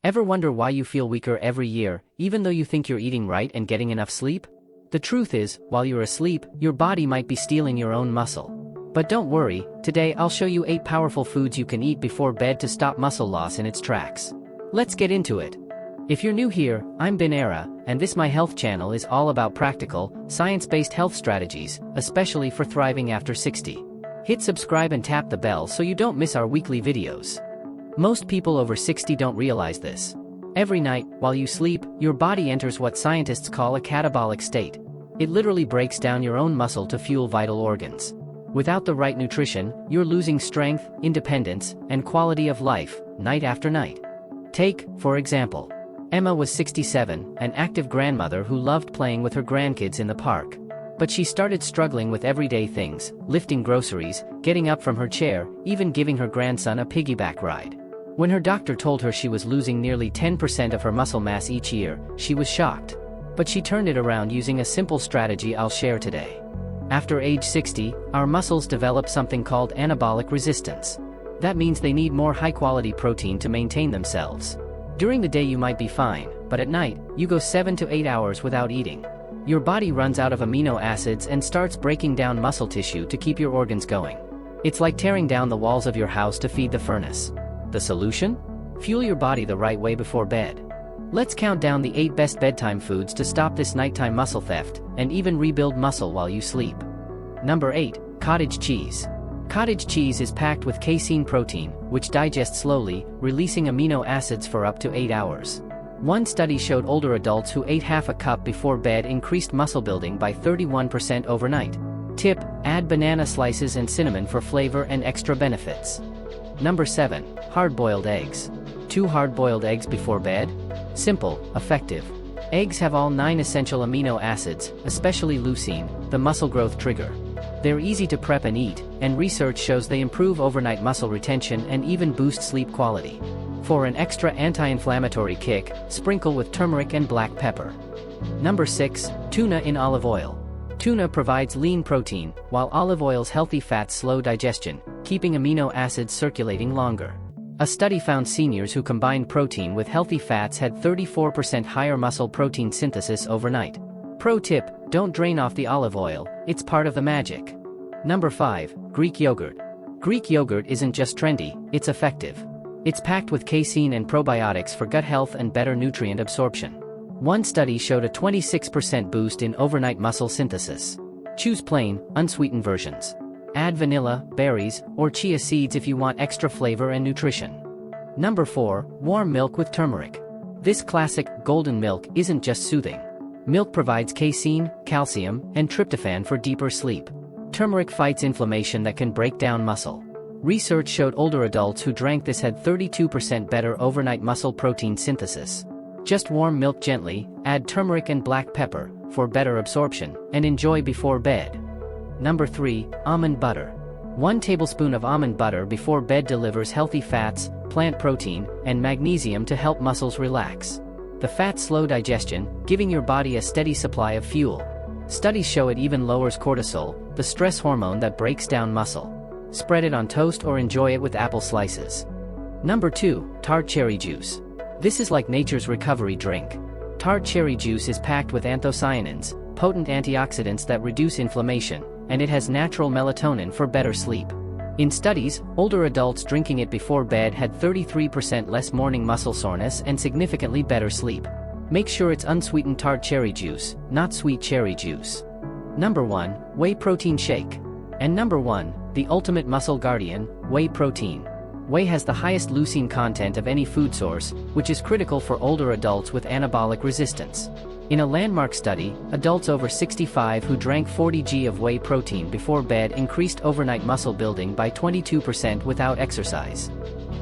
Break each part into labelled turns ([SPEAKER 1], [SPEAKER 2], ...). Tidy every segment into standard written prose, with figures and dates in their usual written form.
[SPEAKER 1] Ever wonder why you feel weaker every year, even though you think you're eating right and getting enough sleep? The truth is, while you're asleep, your body might be stealing your own muscle. But don't worry, today I'll show you 8 powerful foods you can eat before bed to stop muscle loss in its tracks. Let's get into it. If you're new here, I'm Binera, and this My Health channel is all about practical, science-based health strategies, especially for thriving after 60. Hit subscribe and tap the bell so you don't miss our weekly videos. Most people over 60 don't realize this. Every night, while you sleep, your body enters what scientists call a catabolic state. It literally breaks down your own muscle to fuel vital organs. Without the right nutrition, you're losing strength, independence, and quality of life, night after night. Take, for example, Emma was 67, an active grandmother who loved playing with her grandkids in the park. But she started struggling with everyday things, lifting groceries, getting up from her chair, even giving her grandson a piggyback ride. When her doctor told her she was losing nearly 10% of her muscle mass each year, she was shocked. But she turned it around using a simple strategy I'll share today. After age 60, our muscles develop something called anabolic resistance. That means they need more high-quality protein to maintain themselves. During the day you might be fine, but at night, you go 7 to 8 hours without eating. Your body runs out of amino acids and starts breaking down muscle tissue to keep your organs going. It's like tearing down the walls of your house to feed the furnace. The solution? Fuel your body the right way before bed. Let's count down the 8 best bedtime foods to stop this nighttime muscle theft, and even rebuild muscle while you sleep. Number 8. Cottage cheese. Cottage cheese is packed with casein protein, which digests slowly, releasing amino acids for up to 8 hours. One study showed older adults who ate half a cup before bed increased muscle building by 31% overnight. Tip: add banana slices and cinnamon for flavor and extra benefits. Number 7. Hard-boiled eggs. 2 hard-boiled eggs before bed? Simple, effective. Eggs have all 9 essential amino acids, especially leucine, the muscle growth trigger. They're easy to prep and eat, and research shows they improve overnight muscle retention and even boost sleep quality. For an extra anti-inflammatory kick, sprinkle with turmeric and black pepper. Number 6. Tuna in olive oil. Tuna provides lean protein, while olive oil's healthy fats slow digestion, keeping amino acids circulating longer. A study found seniors who combined protein with healthy fats had 34% higher muscle protein synthesis overnight. Pro tip: don't drain off the olive oil, it's part of the magic. Number 5. Greek yogurt. Greek yogurt isn't just trendy, it's effective. It's packed with casein and probiotics for gut health and better nutrient absorption. One study showed a 26% boost in overnight muscle synthesis. Choose plain, unsweetened versions. Add vanilla, berries, or chia seeds if you want extra flavor and nutrition. Number 4. Warm milk with turmeric. This classic, golden milk isn't just soothing. Milk provides casein, calcium, and tryptophan for deeper sleep. Turmeric fights inflammation that can break down muscle. Research showed older adults who drank this had 32% better overnight muscle protein synthesis. Just warm milk gently, add turmeric and black pepper, for better absorption, and enjoy before bed. Number 3. Almond butter. 1 tablespoon of almond butter before bed delivers healthy fats, plant protein, and magnesium to help muscles relax. The fats slow digestion, giving your body a steady supply of fuel. Studies show it even lowers cortisol, the stress hormone that breaks down muscle. Spread it on toast or enjoy it with apple slices. Number 2. Tart cherry juice. This is like nature's recovery drink. Tart cherry juice is packed with anthocyanins, potent antioxidants that reduce inflammation, and it has natural melatonin for better sleep. In studies, older adults drinking it before bed had 33% less morning muscle soreness and significantly better sleep. Make sure it's unsweetened tart cherry juice, not sweet cherry juice. Number 1. Whey protein shake. And number 1, the ultimate muscle guardian, whey protein. Whey has the highest leucine content of any food source, which is critical for older adults with anabolic resistance. In a landmark study, adults over 65 who drank 40 g of whey protein before bed increased overnight muscle building by 22% without exercise.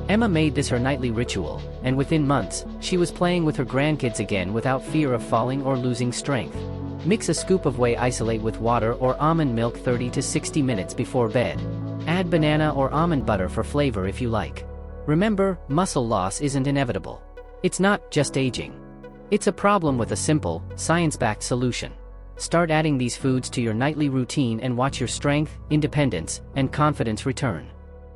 [SPEAKER 1] Emma made this her nightly ritual, and within months, she was playing with her grandkids again without fear of falling or losing strength. Mix a scoop of whey isolate with water or almond milk 30 to 60 minutes before bed. Add banana or almond butter for flavor if you like. Remember, muscle loss isn't inevitable. It's not just aging. It's a problem with a simple, science-backed solution. Start adding these foods to your nightly routine and watch your strength, independence, and confidence return.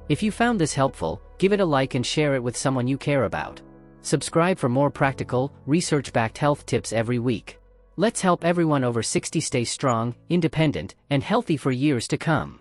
[SPEAKER 1] If you found this helpful, give it a like and share it with someone you care about. Subscribe for more practical, research-backed health tips every week. Let's help everyone over 60 stay strong, independent, and healthy for years to come.